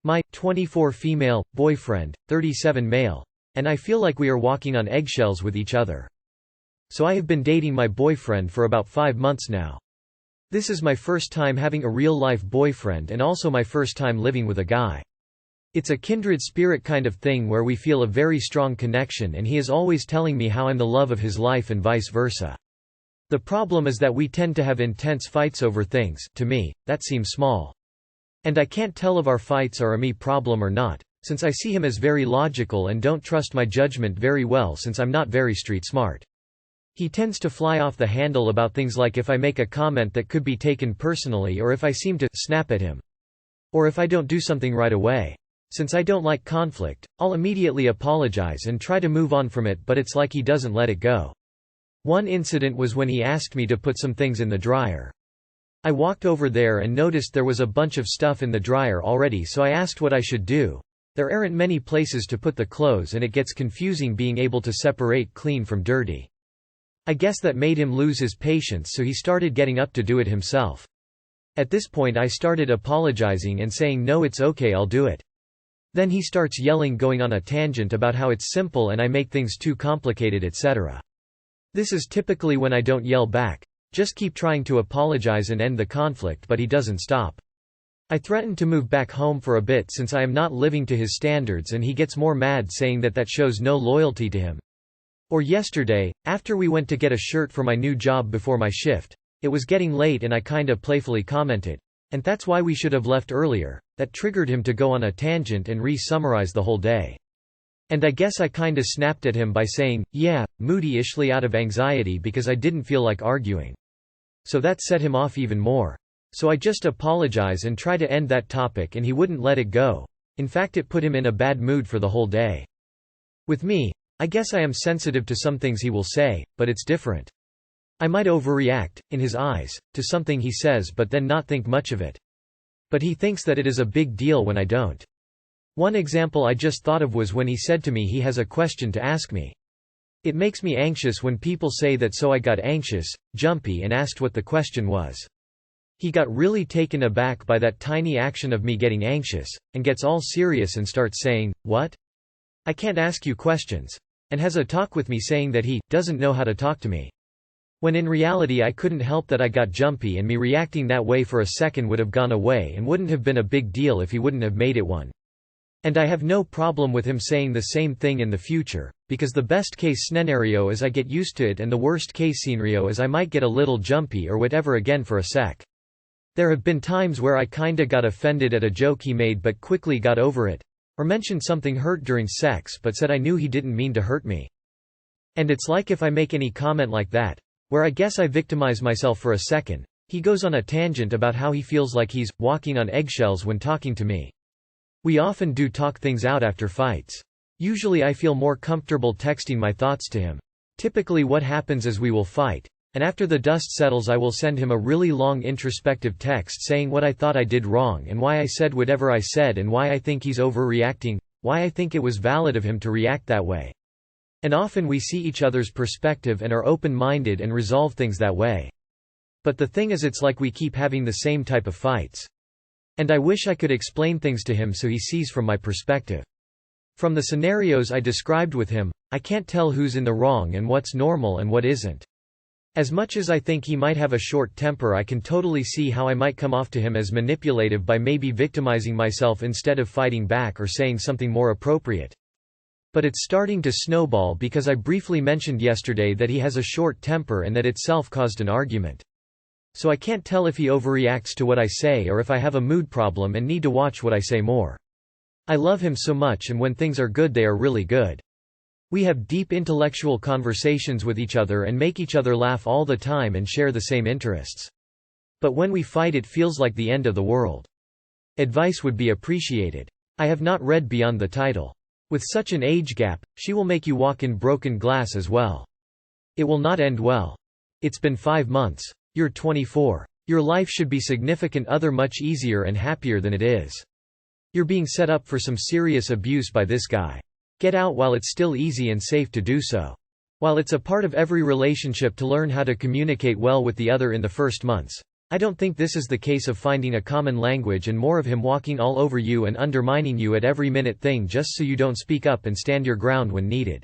My 24 female, boyfriend, 37 male. And I feel like we are walking on eggshells with each other. So I have been dating my boyfriend for about 5 months now. This is my first time having a real-life boyfriend and also my first time living with a guy. It's a kindred spirit kind of thing where we feel a very strong connection and he is always telling me how I'm the love of his life and vice versa. The problem is that we tend to have intense fights over things, to me, that seem small. And I can't tell if our fights are a me problem or not, since I see him as very logical and don't trust my judgment very well since I'm not very street smart. He tends to fly off the handle about things like if I make a comment that could be taken personally or if I seem to snap at him. Or if I don't do something right away. Since I don't like conflict, I'll immediately apologize and try to move on from it, but it's like he doesn't let it go. One incident was when he asked me to put some things in the dryer. I walked over there and noticed there was a bunch of stuff in the dryer already, so I asked what I should do. There aren't many places to put the clothes and it gets confusing being able to separate clean from dirty. I guess that made him lose his patience, so he started getting up to do it himself. At this point I started apologizing and saying no, it's okay, I'll do it. Then he starts yelling, going on a tangent about how it's simple and I make things too complicated, etc. This is typically when I don't yell back, just keep trying to apologize and end the conflict, but he doesn't stop. I threatened to move back home for a bit since I am not living to his standards, and he gets more mad, saying that shows no loyalty to him. Or yesterday, after we went to get a shirt for my new job before my shift, it was getting late and I kinda playfully commented, "And that's why we should have left earlier." That triggered him to go on a tangent and re-summarize the whole day. And I guess I kinda snapped at him by saying, yeah, moody-ishly out of anxiety because I didn't feel like arguing. So that set him off even more. So I just apologize and try to end that topic, and he wouldn't let it go. In fact, it put him in a bad mood for the whole day. With me, I guess I am sensitive to some things he will say, but it's different. I might overreact, in his eyes, to something he says but then not think much of it. But he thinks that it is a big deal when I don't. One example I just thought of was when he said to me he has a question to ask me. It makes me anxious when people say that, so I got anxious, jumpy, and asked what the question was. He got really taken aback by that tiny action of me getting anxious, and gets all serious and starts saying, "What? I can't ask you questions," and has a talk with me saying that he doesn't know how to talk to me. When in reality I couldn't help that I got jumpy, and me reacting that way for a second would have gone away and wouldn't have been a big deal if he wouldn't have made it one. And I have no problem with him saying the same thing in the future, because the best case scenario is I get used to it and the worst case scenario is I might get a little jumpy or whatever again for a sec. There have been times where I kinda got offended at a joke he made but quickly got over it. Or mentioned something hurt during sex but said I knew he didn't mean to hurt me. And it's like if I make any comment like that, where I guess I victimize myself for a second, he goes on a tangent about how he feels like he's walking on eggshells when talking to me. We often do talk things out after fights. Usually I feel more comfortable texting my thoughts to him. Typically what happens is we will fight, and after the dust settles I will send him a really long introspective text saying what I thought I did wrong and why I said whatever I said and why I think he's overreacting, why I think it was valid of him to react that way. And often we see each other's perspective and are open-minded and resolve things that way. But the thing is, it's like we keep having the same type of fights. And I wish I could explain things to him so he sees from my perspective. From the scenarios I described with him, I can't tell who's in the wrong and what's normal and what isn't. As much as I think he might have a short temper, I can totally see how I might come off to him as manipulative by maybe victimizing myself instead of fighting back or saying something more appropriate. But it's starting to snowball because I briefly mentioned yesterday that he has a short temper and that itself caused an argument. So I can't tell if he overreacts to what I say or if I have a mood problem and need to watch what I say more. I love him so much, and when things are good they are really good. We have deep intellectual conversations with each other and make each other laugh all the time and share the same interests. But when we fight it feels like the end of the world. Advice would be appreciated. I have not read beyond the title. With such an age gap, she will make you walk in broken glass as well. It will not end well. It's been 5 months. You're 24. Your life should be significant other much easier and happier than it is. You're being set up for some serious abuse by this guy. Get out while it's still easy and safe to do so. While it's a part of every relationship to learn how to communicate well with the other in the first months, I don't think this is the case of finding a common language and more of him walking all over you and undermining you at every minute thing just so you don't speak up and stand your ground when needed.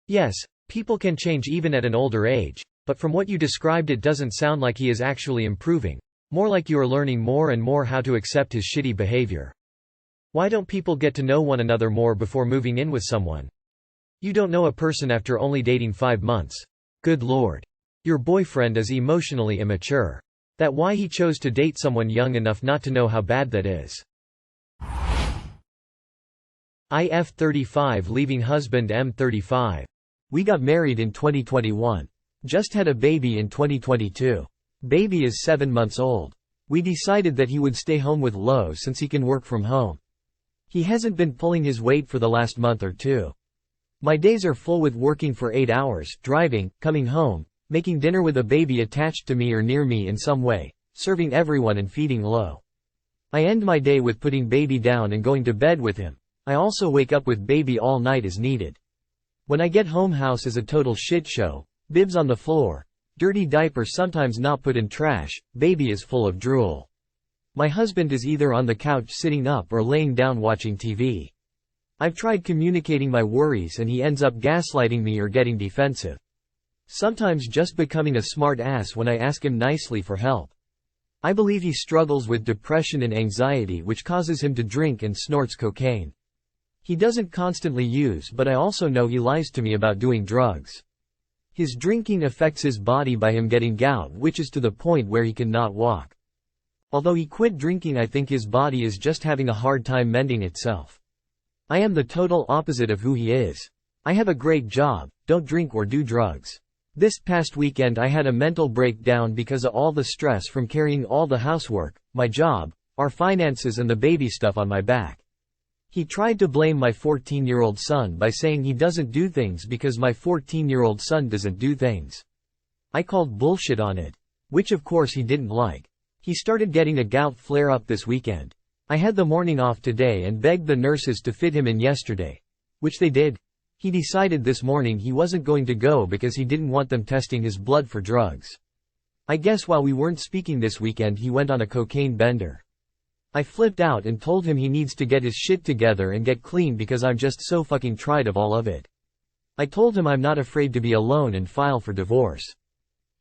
Yes, people can change even at an older age, but from what you described it doesn't sound like he is actually improving. More like you are learning more and more how to accept his shitty behavior. Why don't people get to know one another more before moving in with someone? You don't know a person after only dating 5 months. Good lord. Your boyfriend is emotionally immature. That's why he chose to date someone young enough not to know how bad that is. IF 35 leaving husband M 35. We got married in 2021. Just had a baby in 2022. Baby is 7 months old. We decided that he would stay home with Lo since he can work from home. He hasn't been pulling his weight for the last month or two. My days are full with working for 8 hours, driving, coming home, making dinner with a baby attached to me or near me in some way, serving everyone and feeding Lo. I end my day with putting baby down and going to bed with him. I also wake up with baby all night as needed. When I get home, house is a total shit show. Bibs on the floor, dirty diaper sometimes not put in trash, baby is full of drool. My husband is either on the couch sitting up or laying down watching TV. I've tried communicating my worries and he ends up gaslighting me or getting defensive. Sometimes just becoming a smart ass when I ask him nicely for help. I believe he struggles with depression and anxiety, which causes him to drink and snorts cocaine. He doesn't constantly use, but I also know he lies to me about doing drugs. His drinking affects his body by him getting gout, which is to the point where he cannot walk. Although he quit drinking, I think his body is just having a hard time mending itself. I am the total opposite of who he is. I have a great job, don't drink or do drugs. This past weekend I had a mental breakdown because of all the stress from carrying all the housework, my job, our finances and the baby stuff on my back. He tried to blame my 14-year-old son by saying he doesn't do things because my 14-year-old son doesn't do things. I called bullshit on it. Which of course he didn't like. He started getting a gout flare-up this weekend. I had the morning off today and begged the nurses to fit him in yesterday. Which they did. He decided this morning he wasn't going to go because he didn't want them testing his blood for drugs. I guess while we weren't speaking this weekend he went on a cocaine bender. I flipped out and told him he needs to get his shit together and get clean because I'm just so fucking tired of all of it. I told him I'm not afraid to be alone and file for divorce.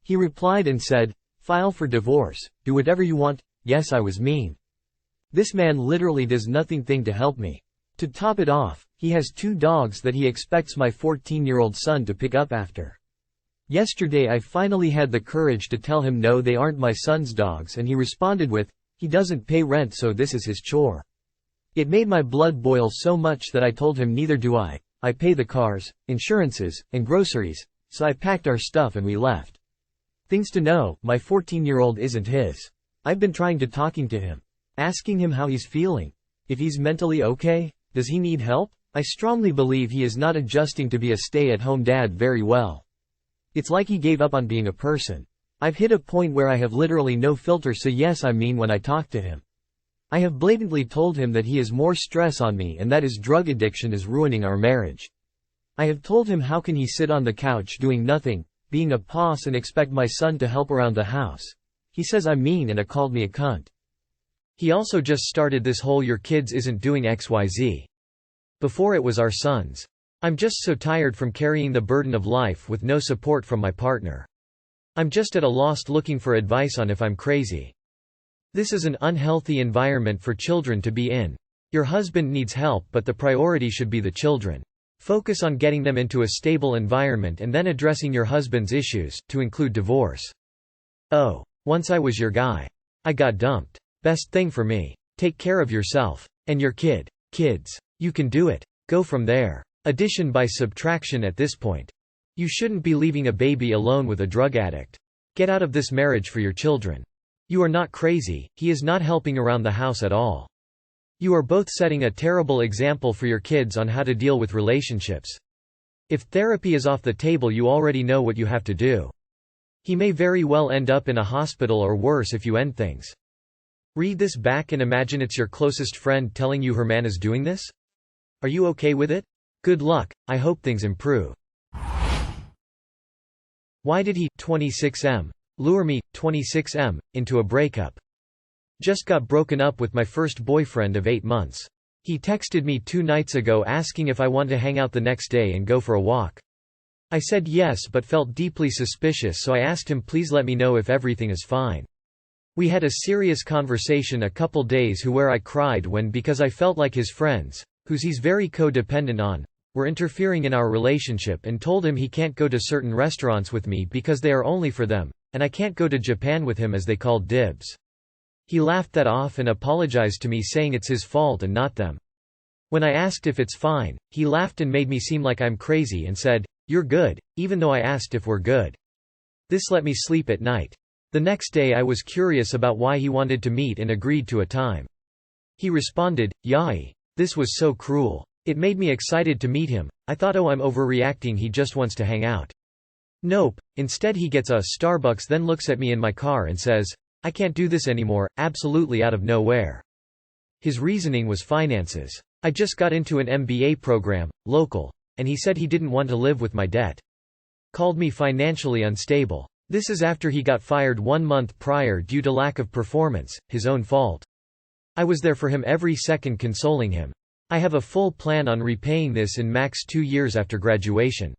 He replied and said, "File for divorce, do whatever you want." Yes, I was mean. This man literally does nothing to help me. To top it off, he has 2 dogs that he expects my 14-year-old son to pick up after. Yesterday I finally had the courage to tell him no, they aren't my son's dogs, and he responded with, he doesn't pay rent so this is his chore. It made my blood boil so much that I told him neither do I pay the cars, insurances, and groceries, so I packed our stuff and we left. Things to know, my 14-year-old isn't his. I've been trying to talking to him. Asking him how he's feeling. If he's mentally okay. Does he need help? I strongly believe he is not adjusting to be a stay-at-home dad very well. It's like he gave up on being a person. I've hit a point where I have literally no filter, so yes, I mean when I talk to him. I have blatantly told him that he is more stress on me and that his drug addiction is ruining our marriage. I have told him how can he sit on the couch doing nothing, being a boss and expect my son to help around the house. He says I'm mean and called me a cunt. He also just started this whole your kids isn't doing XYZ. Before it was our sons. I'm just so tired from carrying the burden of life with no support from my partner. I'm just at a loss looking for advice on if I'm crazy. This is an unhealthy environment for children to be in. Your husband needs help, but the priority should be the children. Focus on getting them into a stable environment and then addressing your husband's issues, to include divorce. Oh, once I was your guy. I got dumped. Best thing for me. Take care of yourself. And your kids. You can do it. Go from there. Addition by subtraction at this point. You shouldn't be leaving a baby alone with a drug addict. Get out of this marriage for your children. You are not crazy, he is not helping around the house at all. You are both setting a terrible example for your kids on how to deal with relationships. If therapy is off the table, you already know what you have to do. He may very well end up in a hospital or worse if you end things. Read this back and imagine it's your closest friend telling you her man is doing this? Are you okay with it? Good luck, I hope things improve. Why did he 26M Lure me, 26M, into a breakup. Just got broken up with my first boyfriend of 8 months. He texted me 2 nights ago asking if I want to hang out the next day and go for a walk. I said yes but felt deeply suspicious, so I asked him please let me know if everything is fine. We had a serious conversation a couple days where I cried because I felt like his friends, whose he's very codependent on, were interfering in our relationship, and told him he can't go to certain restaurants with me because they are only for them, and I can't go to Japan with him as they called dibs. He laughed that off and apologized to me saying it's his fault and not them. When I asked if it's fine, he laughed and made me seem like I'm crazy and said, "You're good," even though I asked if we're good. This let me sleep at night. The next day I was curious about why he wanted to meet and agreed to a time. He responded, "Yai. This was so cruel." It made me excited to meet him. I thought, oh, I'm overreacting, he just wants to hang out. Nope, instead he gets a Starbucks, then looks at me in my car and says, "I can't do this anymore," absolutely out of nowhere. His reasoning was finances. I just got into an MBA program, local, and he said he didn't want to live with my debt. Called me financially unstable. This is after he got fired 1 month prior due to lack of performance, his own fault. I was there for him every second, consoling him. I have a full plan on repaying this in max 2 years after graduation.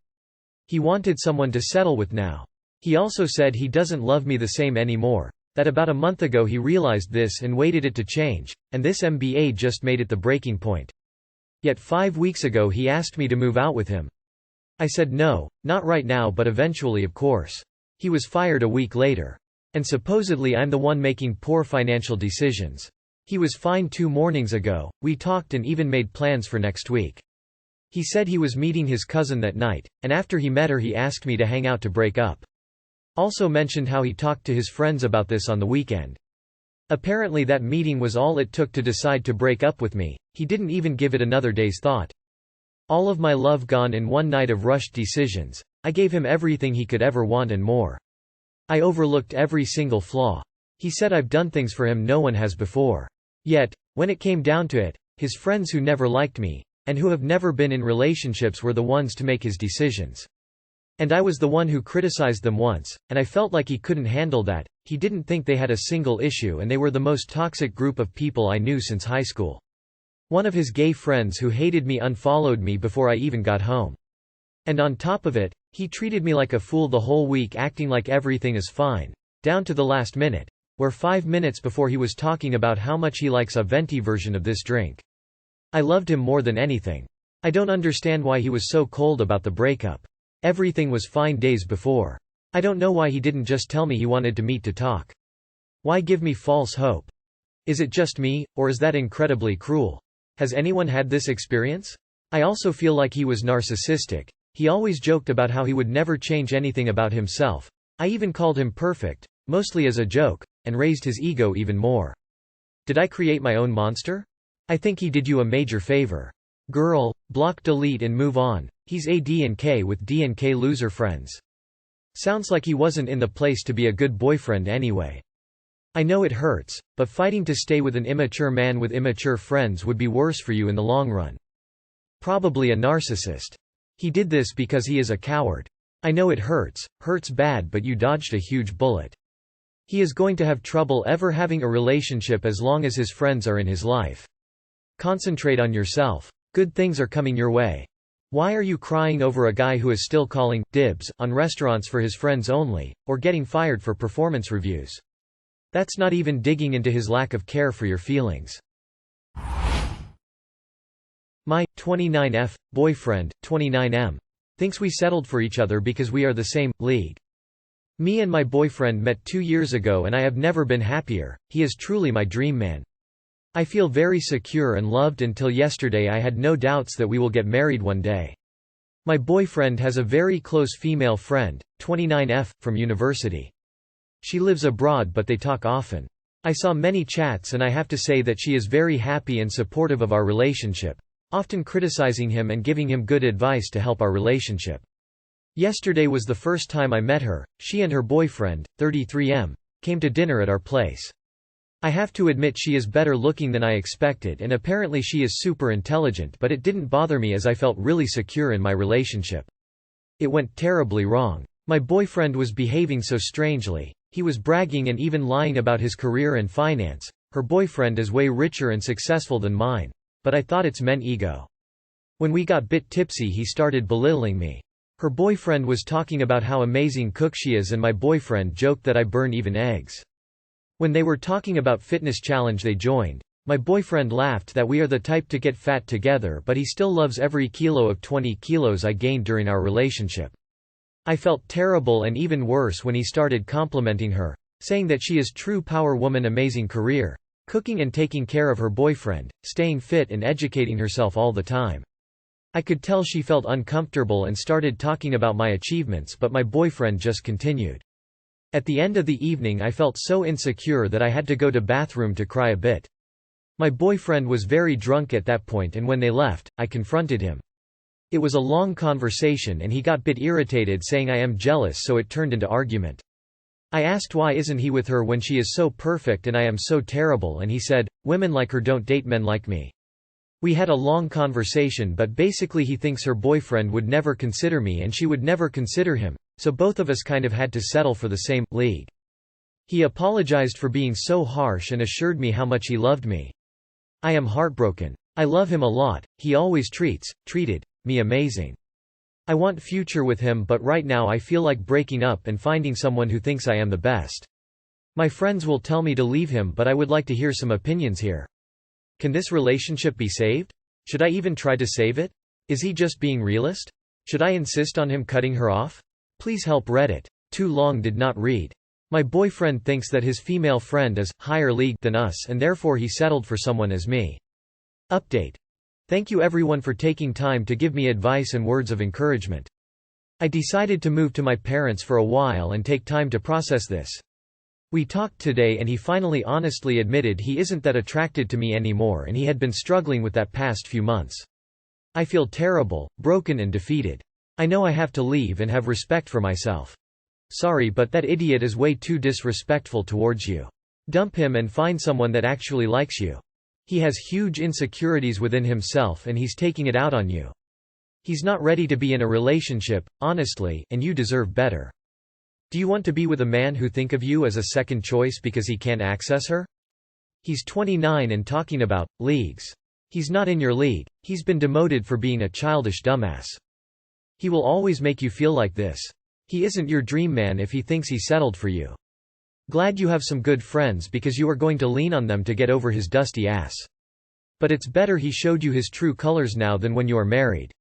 He wanted someone to settle with now. He also said he doesn't love me the same anymore. That about a month ago he realized this and waited it to change, and this MBA just made it the breaking point. Yet 5 weeks ago he asked me to move out with him. I said no, not right now, but eventually, of course. He was fired a week later. And supposedly I'm the one making poor financial decisions. He was fine 2 mornings ago, we talked and even made plans for next week. He said he was meeting his cousin that night, and after he met her he asked me to hang out to break up. Also mentioned how he talked to his friends about this on the weekend. Apparently that meeting was all it took to decide to break up with me. He didn't even give it another day's thought. All of my love gone in one night of rushed decisions. I gave him everything he could ever want and more. I overlooked every single flaw. He said I've done things for him no one has before. Yet, when it came down to it, his friends who never liked me, and who have never been in relationships, were the ones to make his decisions. And I was the one who criticized them once, and I felt like he couldn't handle that. He didn't think they had a single issue, and they were the most toxic group of people I knew since high school. One of his gay friends who hated me unfollowed me before I even got home. And on top of it, he treated me like a fool the whole week, acting like everything is fine, down to the last minute, where 5 minutes before he was talking about how much he likes a venti version of this drink. I loved him more than anything. I don't understand why he was so cold about the breakup. Everything was fine days before. I don't know why he didn't just tell me he wanted to meet to talk. Why give me false hope? Is it just me, or is that incredibly cruel? Has anyone had this experience? I also feel like he was narcissistic. He always joked about how he would never change anything about himself. I even called him perfect, mostly as a joke, and raised his ego even more. Did I create my own monster? I think he did you a major favor. Girl, block, delete and move on. He's a D and K with D and K loser friends. Sounds like he wasn't in the place to be a good boyfriend anyway. I know it hurts, but fighting to stay with an immature man with immature friends would be worse for you in the long run. Probably a narcissist. He did this because he is a coward. I know it hurts bad, but you dodged a huge bullet. He is going to have trouble ever having a relationship as long as his friends are in his life. Concentrate on yourself. Good things are coming your way. Why are you crying over a guy who is still calling dibs on restaurants for his friends only, or getting fired for performance reviews? That's not even digging into his lack of care for your feelings. My 29F boyfriend, 29M, thinks we settled for each other because we are the same league. Me and my boyfriend met 2 years ago and I have never been happier. He is truly my dream man. I feel very secure and loved. Until yesterday I had no doubts that we will get married one day. My boyfriend has a very close female friend, 29F, from university. She lives abroad but they talk often. I saw many chats and I have to say that she is very happy and supportive of our relationship, often criticizing him and giving him good advice to help our relationship. Yesterday was the first time I met her. She and her boyfriend, 33M, came to dinner at our place. I have to admit she is better looking than I expected and apparently she is super intelligent, but it didn't bother me as I felt really secure in my relationship. It went terribly wrong. My boyfriend was behaving so strangely. He was bragging and even lying about his career and finance. Her boyfriend is way richer and successful than mine. But I thought it's men ego. When we got bit tipsy he started belittling me. Her boyfriend was talking about how amazing cook she is and my boyfriend joked that I burn even eggs. When they were talking about fitness challenge they joined, my boyfriend laughed that we are the type to get fat together but he still loves every kilo of 20 kilos I gained during our relationship. I felt terrible and even worse when he started complimenting her, saying that she is true power woman, amazing career, cooking and taking care of her boyfriend, staying fit and educating herself all the time. I could tell she felt uncomfortable and started talking about my achievements but my boyfriend just continued. At the end of the evening I felt so insecure that I had to go to bathroom to cry a bit. My boyfriend was very drunk at that point and when they left, I confronted him. It was a long conversation and he got bit irritated saying I am jealous, so it turned into argument. I asked why isn't he with her when she is so perfect and I am so terrible, and he said, women like her don't date men like me. We had a long conversation but basically he thinks her boyfriend would never consider me and she would never consider him, so both of us kind of had to settle for the same league. He apologized for being so harsh and assured me how much he loved me. I am heartbroken. I love him a lot, he always treated me amazing. I want future with him but right now I feel like breaking up and finding someone who thinks I am the best. My friends will tell me to leave him but I would like to hear some opinions here. Can this relationship be saved? Should I even try to save it? Is he just being realist? Should I insist on him cutting her off? Please help. Reddit. Too long did not read. My boyfriend thinks that his female friend is higher league than us and therefore he settled for someone as me. Update. Thank you everyone for taking time to give me advice and words of encouragement. I decided to move to my parents for a while and take time to process this. We talked today and he finally honestly admitted he isn't that attracted to me anymore and he had been struggling with that past few months. I feel terrible, broken and defeated. I know I have to leave and have respect for myself. Sorry but that idiot is way too disrespectful towards you. Dump him and find someone that actually likes you. He has huge insecurities within himself and he's taking it out on you. He's not ready to be in a relationship, honestly, and you deserve better. Do you want to be with a man who think of you as a second choice because he can't access her? He's 29 and talking about leagues. He's not in your league. He's been demoted for being a childish dumbass. He will always make you feel like this. He isn't your dream man if he thinks he settled for you. Glad you have some good friends because you are going to lean on them to get over his dusty ass. But it's better he showed you his true colors now than when you are married.